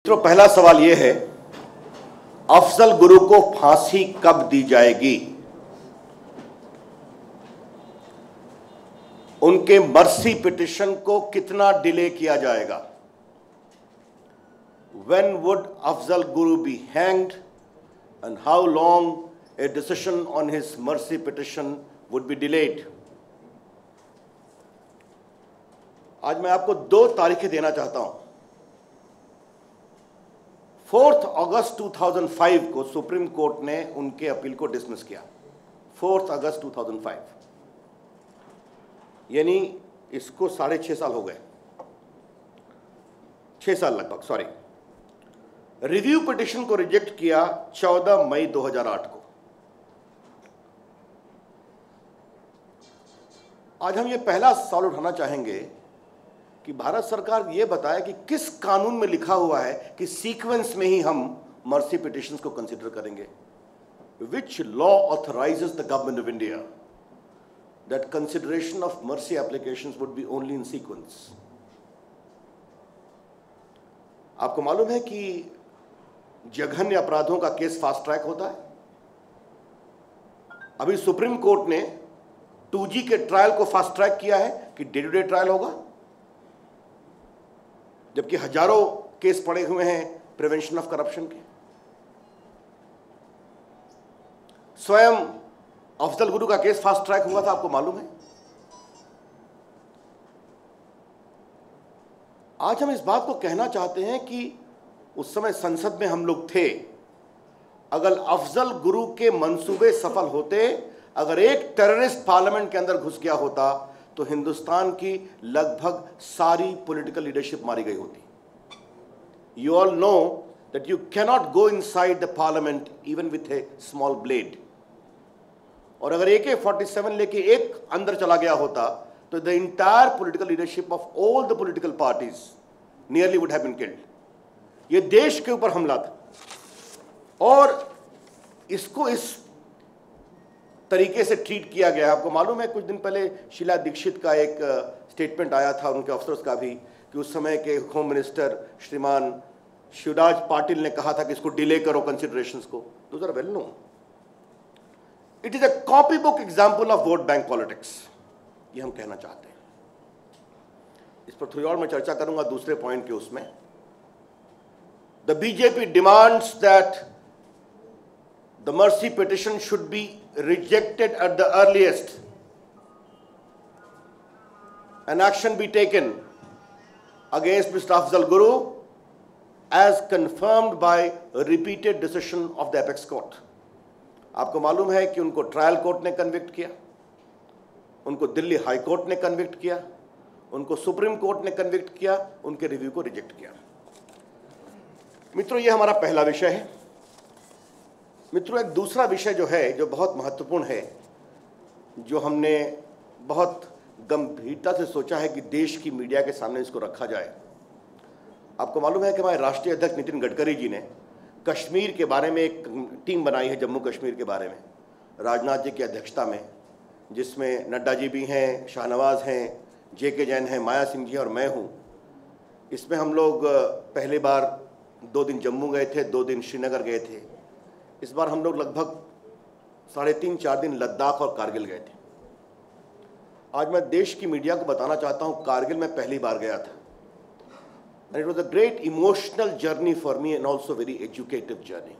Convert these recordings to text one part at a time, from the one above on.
तो पहला सवाल यह है, अफजल गुरु को फांसी कब दी जाएगी? उनके मर्सी पिटिशन को कितना डिले किया जाएगा? When would Afzal Guru be hanged and how long a decision on his mercy petition would be delayed? आज मैं आपको दो तारीखें देना चाहता हूं। 4 अगस्त 2005 को सुप्रीम कोर्ट ने उनके अपील को डिसमिस किया। 4 अगस्त 2005, यानी इसको 6.5 साल हो गए, 6 साल लगभग, सॉरी। रिव्यू पिटिशन को रिजेक्ट किया 14 मई 2008 को। आज हम ये पहला सवाल उठाना चाहेंगे कि भारत सरकार ये बताए कि किस कानून में लिखा हुआ है कि सीक्वेंस में ही हम मर्सी पिटिशंस को कंसीडर करेंगे। Which law authorises the government of India that consideration of mercy applications would be only in sequence? आपको मालूम है कि जघन्य अपराधों का केस फास्ट ट्रैक होता है। अभी सुप्रीम कोर्ट ने 2G के ट्रायल को फास्ट ट्रैक किया है कि डे टू डे ट्रायल होगा, जबकि हजारों केस पड़े हुए हैं प्रिवेंशन ऑफ करप्शन के। स्वयं अफजल गुरु का केस फास्ट ट्रैक हुआ था, आपको मालूम है। आज हम इस बात को कहना चाहते हैं कि उस समय संसद में हम लोग थे। अगर अफजल गुरु के मंसूबे सफल होते, अगर एक टेररिस्ट पार्लियामेंट के अंदर घुस गया होता तो हिंदुस्तान की लगभग सारी पॉलिटिकल लीडरशिप मारी गई होती। You all know that you cannot go inside the parliament even with A small blade. और अगर AK-47 लेके एक अंदर चला गया होता तो the entire political leadership of all the political parties nearly would have been killed. ये देश के ऊपर हमला था और इसको इस तरीके से ट्रीट किया गया। आपको मालूम है, कुछ दिन पहले शीला दीक्षित का एक स्टेटमेंट आया था, उनके अफसर्स का भी, कि उस समय के होम मिनिस्टर श्रीमान शिवराज पाटिल ने कहा था कि इसको डिले करो कंसिडरेशंस को। Those are well known. It is a copy book example of vote bank politics, ये हम कहना चाहते हैं। इस पर थोड़ी और मैं चर्चा करूंगा दूसरे पॉइंट के उसमें। The BJP demands that the mercy petition should be rejected at the earliest. An action be taken against Mr. Afzal Guru as confirmed by a repeated decision of the apex court. आपको मालूम है कि उनको trial court ने convict किया, उनको Delhi high court ने convict किया, उनको सुप्रीम कोर्ट ने कन्विक्ट किया, उनके रिव्यू को रिजेक्ट किया। मित्रों, ये हमारा पहला विषय है। मित्रों, एक दूसरा विषय जो है, जो बहुत महत्वपूर्ण है, जो हमने बहुत गंभीरता से सोचा है कि देश की मीडिया के सामने इसको रखा जाए। आपको मालूम है कि हमारे राष्ट्रीय अध्यक्ष नितिन गडकरी जी ने कश्मीर के बारे में एक टीम बनाई है, जम्मू कश्मीर के बारे में, राजनाथ जी की अध्यक्षता में, जिसमें नड्डा जी भी हैं, शाहनवाज हैं, JK जैन हैं, माया सिंह जी और मैं हूँ। इसमें हम लोग पहली बार 2 दिन जम्मू गए थे, 2 दिन श्रीनगर गए थे। इस बार हम लोग लगभग 3.5-4 दिन लद्दाख और कारगिल गए थे। आज मैं देश की मीडिया को बताना चाहता हूँ, कारगिल में पहली बार गया था। And it was a great emotional journey for me and also very educative journey.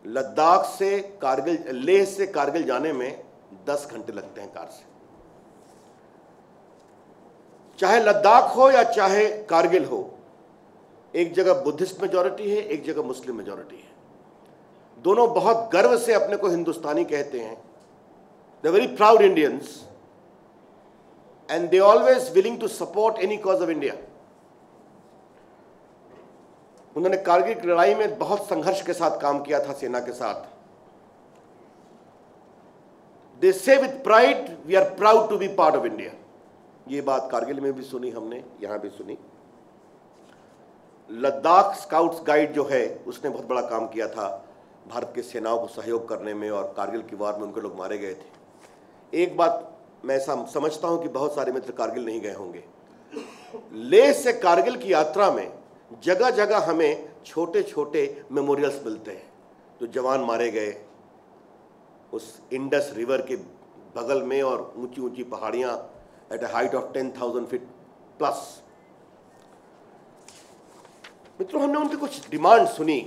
Ladakh से कारगिल, लेह से कारगिल जाने में 10 घंटे लगते हैं कार से। चाहे लद्दाख हो या चाहे कारगिल हो, एक जगह बुद्धिस्ट मेजॉरिटी है, एक जगह मुस्लिम मेजॉरिटी है। दोनों बहुत गर्व से अपने को हिंदुस्तानी कहते हैं। They very proud Indians and they always willing to support any cause of India. उन्होंने कारगिल की लड़ाई में बहुत संघर्ष के साथ काम किया था, सेना के साथ। They say with pride, we are proud to be part of India. ये बात कारगिल में भी सुनी हमने, यहां भी सुनी। लद्दाख स्काउट्स गाइड जो है, उसने बहुत बड़ा काम किया था भारत की सेनाओं को सहयोग करने में, और कारगिल की वार में उनके लोग मारे गए थे। एक बात मैं समझता हूं कि बहुत सारे मित्र कारगिल नहीं गए होंगे। लेह से कारगिल की यात्रा में जगह जगह हमें छोटे छोटे मेमोरियल्स मिलते हैं। जो जवान मारे गए उस इंडस रिवर के बगल में और ऊंची ऊंची पहाड़ियां at a height of 10,000 feet plus. मित्रों, हमने उनकी कुछ डिमांड सुनी।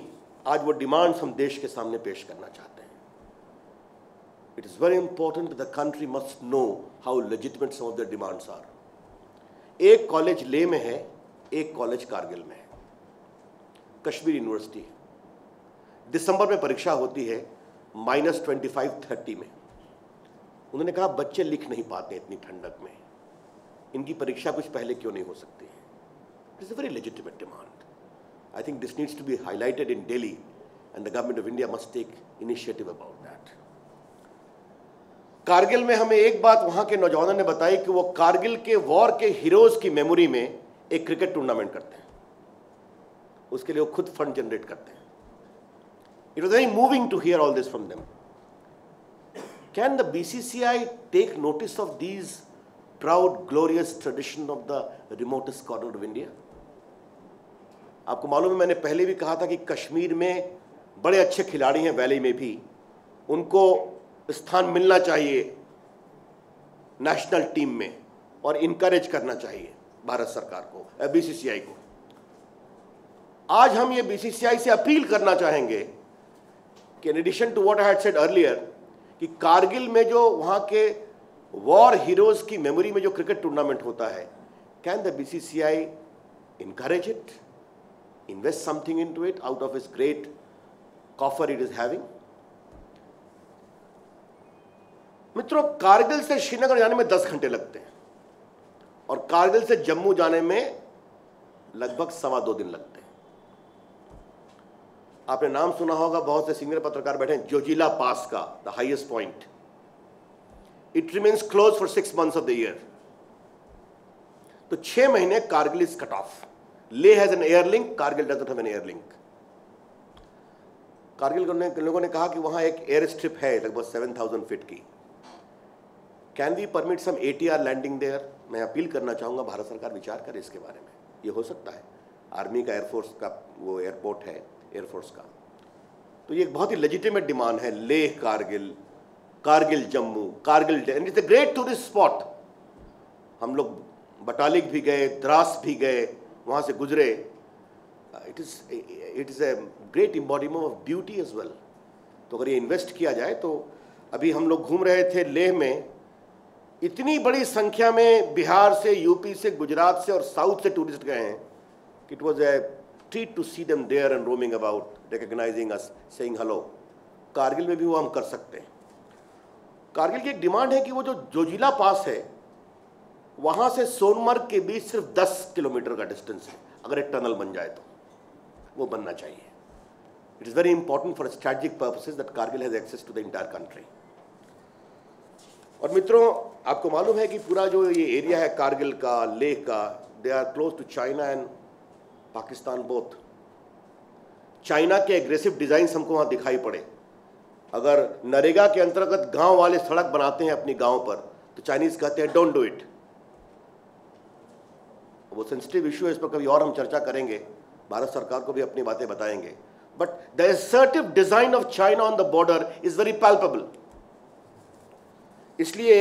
आज वो डिमांड्स हम देश के सामने पेश करना चाहते हैं। It is very important the country must know how legitimate some of the demands are. एक कॉलेज लेह में है, एक कॉलेज कारगिल में है, कश्मीर यूनिवर्सिटी है। दिसंबर में परीक्षा होती है -25-30 में। उन्होंने कहा बच्चे लिख नहीं पाते इतनी ठंडक में, इनकी परीक्षा कुछ पहले क्यों नहीं हो सकती है। It is a very legitimate demand. I think this needs to be highlighted in Delhi and the government of India must take initiative about that. Kargil में हमें एक बात वहां के नौजवानों ने बताई कि वो कारगिल के वॉर के हीरोज की मेमोरी में एक क्रिकेट टूर्नामेंट करते हैं। उसके लिए वो खुद फंड जनरेट करते हैं। It was very moving to hear all this from them. Can the BCCI take notice of these proud, glorious tradition of the remotest corner of India? आपको मालूम है, मैंने पहले भी कहा था कि कश्मीर में बड़े अच्छे खिलाड़ी हैं, वैली में भी, उनको स्थान मिलना चाहिए नेशनल टीम में और इनकरेज करना चाहिए भारत सरकार को, बीसीसीआई को। आज हम ये बीसीसीआई से अपील करना चाहेंगे कि in addition to what I had said earlier कि कारगिल में जो वहाँ के वॉर हीरोज की मेमोरी में जो क्रिकेट टूर्नामेंट होता है, can the BCCI encourage it, invest something into it out of its great coffer it is having? मित्रों, कारगिल से श्रीनगर जाने में 10 घंटे लगते हैं और कारगिल से जम्मू जाने में लगभग 2.25 दिन लगते हैं। आपने नाम सुना होगा, बहुत से सीनियर पत्रकार बैठे हैं, जोजिला पास का, the highest point. It remains close for 6 months of the year. तो 6 महीने Kargil is cut off. Leh has an air link, Kargil doesn't have an air link. Kargil लोगों ने कहा कि वहां एक एयर स्ट्रिप है लगभग 7,000 फीट की। Can we permit some ATR landing there? मैं अपील करना चाहूंगा भारत सरकार विचार करे इसके बारे में। ये हो सकता है, आर्मी का, एयरफोर्स का वो एयरपोर्ट है, एयरफोर्स का। तो ये एक बहुत ही लेजिटिमेट डिमांड है। Leh Kargil, Kargil Jammu, Kargil, and it's a great tourist spot. हम लोग बटालिक भी गए, द्रास भी गए, वहाँ से गुजरे। It is a great embodiment of beauty as well. तो अगर ये इन्वेस्ट किया जाए तो अभी हम लोग घूम रहे थे लेह में, इतनी बड़ी संख्या में बिहार से, यूपी से, गुजरात से और साउथ से टूरिस्ट गए हैं कि it was a treat to see them there and roaming about, recognizing us, saying hello. Kargil में भी वो हम कर सकते हैं। कारगिल की एक डिमांड है कि वो जो जोजिला पास है वहां से सोनमर्ग के बीच सिर्फ 10 किलोमीटर का डिस्टेंस है। अगर एक टनल बन जाए तो वो बनना चाहिए। It is very important for strategic purposes that Kargil has access to the entire country. और मित्रों, आपको मालूम है कि पूरा जो ये एरिया है कारगिल का, लेह का, they are close to China and Pakistan both. China के एग्रेसिव डिजाइन हमको वहां दिखाई पड़े। अगर नरेगा के अंतर्गत गांव वाले सड़क बनाते हैं अपनी गांव पर, तो चाइनीज कहते हैं डोंट डू इट। वो सेंसिटिव इशू है, इस पर कभी और हम चर्चा करेंगे, भारत सरकार को भी अपनी बातें बताएंगे। But the assertive design of China on the border is very palpable. इसलिए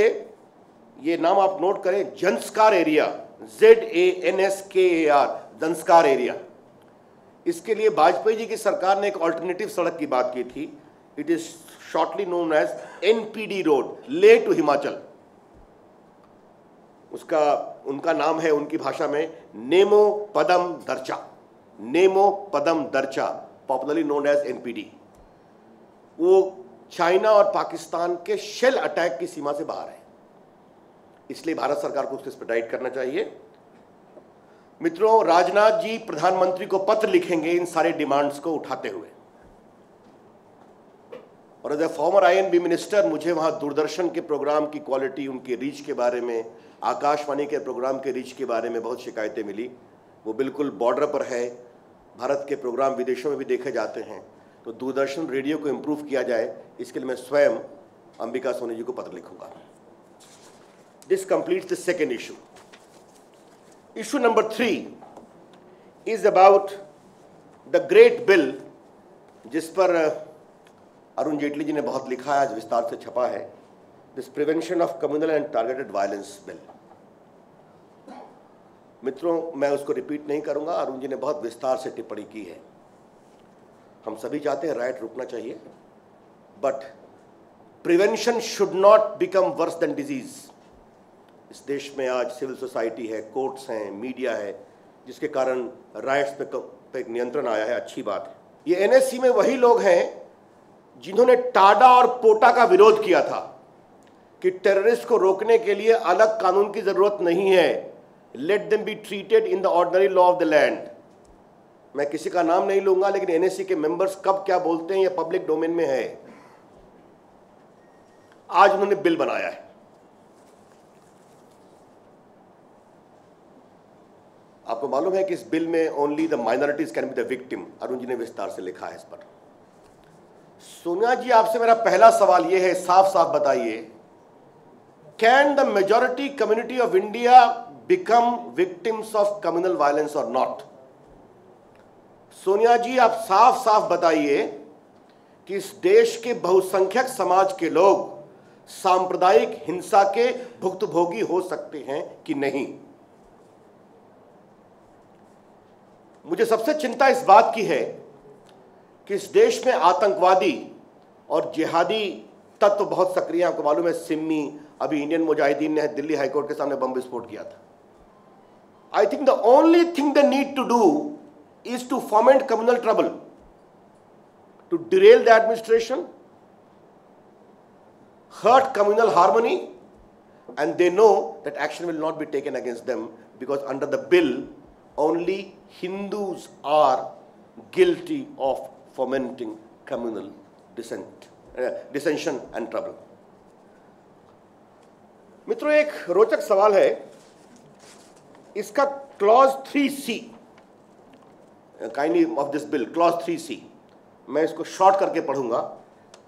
ये नाम आप नोट करें, Zanskar area, ZANSKAR, Zanskar area. इसके लिए वाजपेयी जी की सरकार ने एक ऑल्टरनेटिव सड़क की बात की थी। It is shortly known as NPD road, Leh to Himachal. उनका नाम है उनकी भाषा में Nemo Padam Darcha, Nemo Padam Darcha, popularly known as NPD। वो चाइना और पाकिस्तान के शेल अटैक की सीमा से बाहर है, इसलिए भारत सरकार को उसको एक्सपेडाइट करना चाहिए। मित्रों, राजनाथ जी प्रधानमंत्री को पत्र लिखेंगे इन सारे डिमांड्स को उठाते हुए। और as a former INB minister, मुझे वहां दूरदर्शन के प्रोग्राम की क्वालिटी, उनके रीच के बारे में, आकाशवाणी के प्रोग्राम के रीच के बारे में बहुत शिकायतें मिली। वो बिल्कुल बॉर्डर पर है, भारत के प्रोग्राम विदेशों में भी देखे जाते हैं। तो दूरदर्शन रेडियो को इम्प्रूव किया जाए, इसके लिए मैं स्वयं अंबिका सोनी जी को पत्र लिखूंगा। This completes the second issue. Issue number 3, is about the great bill जिस पर अरुण जेटली जी ने बहुत लिखा है, आज विस्तार से छपा है, this prevention of communal and targeted violence bill. मित्रों, मैं उसको रिपीट नहीं करूंगा, अरुण जी ने बहुत विस्तार से टिप्पणी की है। हम सभी चाहते हैं राइट रुकना चाहिए, but prevention should not become worse than disease. इस देश में आज सिविल सोसाइटी है, कोर्ट्स हैं, मीडिया है, जिसके कारण राइट्स पे एक नियंत्रण आया है, अच्छी बात है। ये एनएससी में वही लोग हैं जिन्होंने टाडा और पोटा का विरोध किया था कि टेररिस्ट को रोकने के लिए अलग कानून की जरूरत नहीं है, let them be treated in the ordinary law of the land. मैं किसी का नाम नहीं लूंगा, लेकिन एनएससी के मेंबर्स कब क्या बोलते हैं ये पब्लिक डोमेन में है। आज उन्होंने बिल बनाया है। आपको मालूम है कि इस बिल में only the minorities can be the victim. Arun ji ने विस्तार से लिखा है इस पर। सोनिया जी, आपसे मेरा पहला सवाल यह है, साफ साफ बताइए, can the majority community of India become victims of communal violence और नॉट? सोनिया जी, आप साफ साफ बताइए कि इस देश के बहुसंख्यक समाज के लोग सांप्रदायिक हिंसा के भुक्तभोगी हो सकते हैं कि नहीं? मुझे सबसे चिंता इस बात की है कि इस देश में आतंकवादी और जिहादी तत्व बहुत सक्रिय हैं। आपको मालूम है, सिम्मी, अभी इंडियन मुजाहिदीन ने दिल्ली हाईकोर्ट के सामने बम विस्फोट किया था। I think the only thing they need to do is to foment communal trouble, to derail the administration, hurt communal harmony, and they know that action will not be taken against them because under the bill only Hindus are guilty of fomenting communal dissension and trouble. मित्रों, एक रोचक सवाल है, इसका clause 3C kindly of this bill, clause 3C, मैं इसको short करके पढ़ूंगा।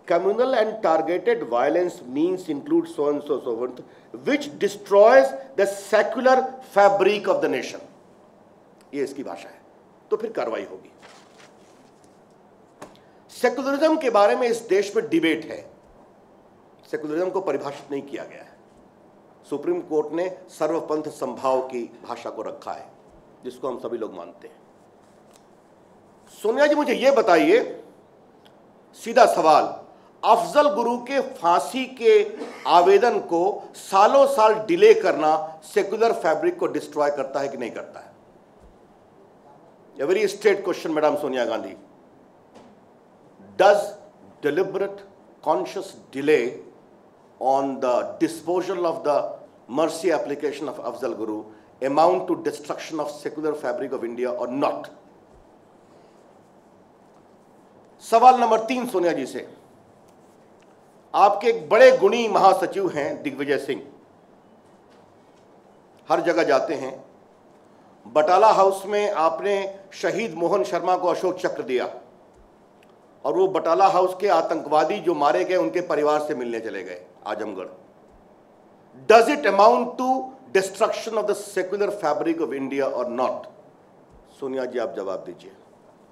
Communal and targeted violence means include so and so so on, which destroys the secular fabric of the nation. ये इसकी भाषा है। तो फिर कार्रवाई होगी। सेकुलरिज्म के बारे में इस देश में डिबेट है। सेकुलरिज्म को परिभाषित नहीं किया गया है। सुप्रीम कोर्ट ने सर्वपंथ संभाव की भाषा को रखा है, जिसको हम सभी लोग मानते हैं। सोनिया जी, मुझे यह बताइए, सीधा सवाल, अफजल गुरु के फांसी के आवेदन को सालों साल डिले करना सेक्युलर फैब्रिक को डिस्ट्रॉय करता है कि नहीं करता है? A very straight question, madam Sonia Gandhi. Does deliberate conscious delay on the disposal of the mercy application of Afzal Guru amount to destruction of secular fabric of India और नॉट? सवाल नंबर 3 सोनिया जी से। आपके एक बड़े गुणी महासचिव हैं दिग्विजय सिंह, हर जगह जाते हैं। बटाला हाउस में आपने शहीद मोहन शर्मा को अशोक चक्र दिया और वो बटाला हाउस के आतंकवादी जो मारे गए उनके परिवार से मिलने चले गए Azamgarh. Does it amount to destruction of the secular fabric of India और नॉट? सोनिया जी, आप जवाब दीजिए।